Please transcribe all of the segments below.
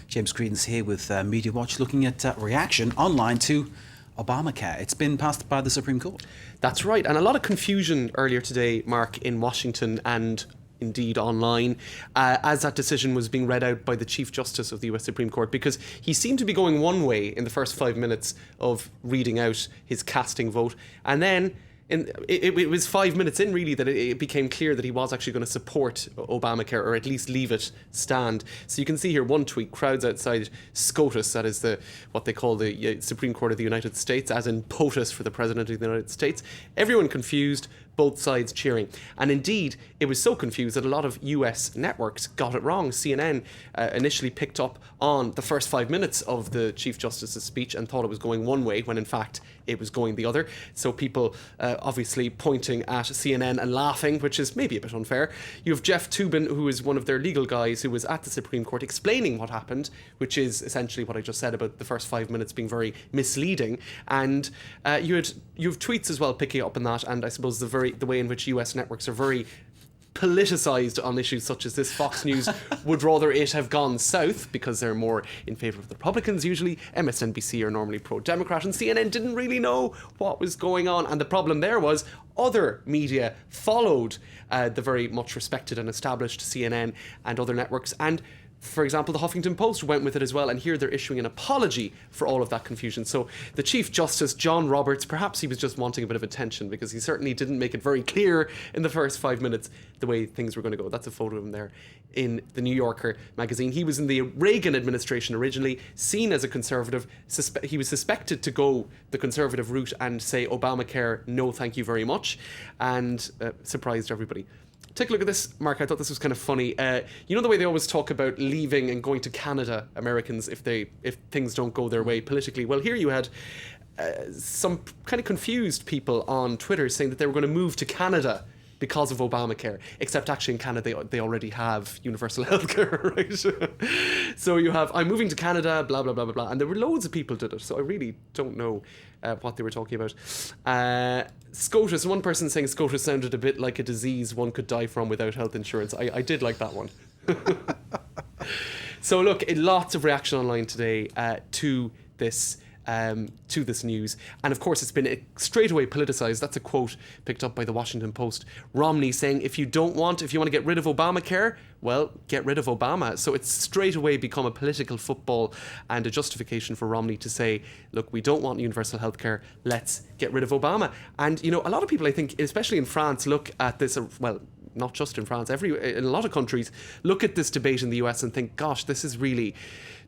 James Creedon's here with Media Watch, looking at reaction online to Obamacare. It's been passed by the Supreme Court. That's right, and a lot of confusion earlier today, Mark, in Washington and indeed online, as that decision was being read out by the Chief Justice of the US Supreme Court, because he seemed to be going one way in the first 5 minutes of reading out his casting vote, and then it was 5 minutes in, really, that it became clear that he was actually going to support Obamacare, or at least leave it stand. So you can see here one tweet: crowds outside SCOTUS, that is what they call the Supreme Court of the United States, as in POTUS for the President of the United States. Everyone confused, both sides cheering. And indeed, it was so confused that a lot of US networks got it wrong. CNN initially picked up on the first 5 minutes of the Chief Justice's speech and thought it was going one way, when in fact it was going the other. So people obviously pointing at CNN and laughing, which is maybe a bit unfair. You have Jeff Toobin, who is one of their legal guys, who was at the Supreme Court explaining what happened, which is essentially what I just said about the first 5 minutes being very misleading. And you have tweets as well picking up on that, and I suppose the way in which US networks are very politicised on issues such as this. Fox News would rather it have gone south because they're more in favour of the Republicans usually. MSNBC are normally pro-Democrat, and CNN didn't really know what was going on. And the problem there was other media followed the very much respected and established CNN and other networks, and for example, the Huffington Post went with it as well, and here they're issuing an apology for all of that confusion. So the Chief Justice, John Roberts, perhaps he was just wanting a bit of attention, because he certainly didn't make it very clear in the first 5 minutes the way things were going to go. That's a photo of him there in the New Yorker magazine. He was in the Reagan administration originally, seen as a conservative. He was suspected to go the conservative route and say Obamacare, no thank you very much, and surprised everybody. Take a look at this, Mark. I thought this was kind of funny. You know the way they always talk about leaving and going to Canada, Americans, if things don't go their way politically? Well, here you had some kind of confused people on Twitter saying that they were going to move to Canada because of Obamacare, except actually in Canada they already have universal healthcare, right? So you have, I'm moving to Canada, blah, blah, blah, blah, blah. And there were loads of people did it, so I really don't know what they were talking about. SCOTUS, one person saying SCOTUS sounded a bit like a disease one could die from without health insurance. I did like that one. So look, lots of reaction online today to this news, and of course it's been straight away politicised. That's a quote picked up by the Washington Post. Romney saying, if you want to get rid of Obamacare, well, get rid of Obama. So it's straight away become a political football and a justification for Romney to say, look, we don't want universal healthcare, let's get rid of Obama. And you know, a lot of people, I think, especially in France, look at this, well, not just in France, in a lot of countries, look at this debate in the US and think, gosh, this is really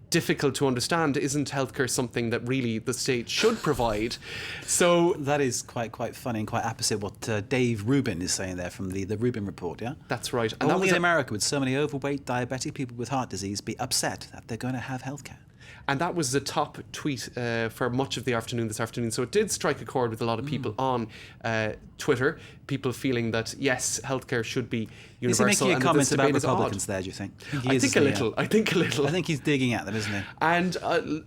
difficult to understand. Isn't healthcare something that really the state should provide? So that is quite funny and quite opposite what Dave Rubin is saying there from the Rubin report, yeah? That's right. And only in America would so many overweight, diabetic people with heart disease be upset that they're going to have healthcare. And that was the top tweet for much of the afternoon this afternoon. So it did strike a chord with a lot of people on Twitter. People feeling that, yes, healthcare should be universal. Is he making a comment about Republicans there, do you think? I think a little. I think he's digging at them, isn't he? And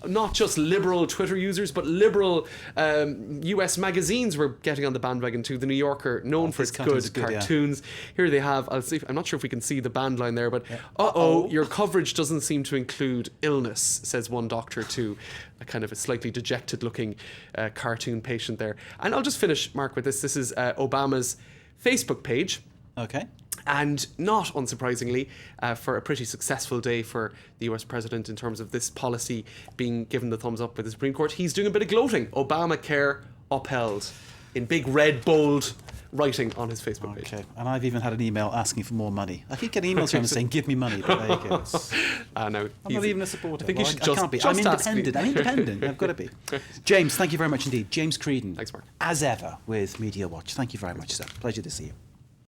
not just liberal Twitter users, but liberal US magazines were getting on the bandwagon too. The New Yorker, known for its good cartoons. Yeah. Here they have, I'm not sure if we can see the band line there, but your coverage doesn't seem to include illness, says one doctor to a kind of a slightly dejected looking cartoon patient there. And I'll just finish, Mark, with this. This is Obama's Facebook page. Okay. And not unsurprisingly, for a pretty successful day for the US president in terms of this policy being given the thumbs up by the Supreme Court, he's doing a bit of gloating. Obamacare upheld in big red bold writing on his Facebook page. Okay, and I've even had an email asking for more money. I keep getting emails from him saying, give me money, but there you go. No, I'm not even a supporter. I think you should just, I can't be. Just I'm independent. I've got to be. James, thank you very much indeed. James Creedon. Thanks, Mark. As ever with Media Watch. Thank you very much, sir. Pleasure to see you.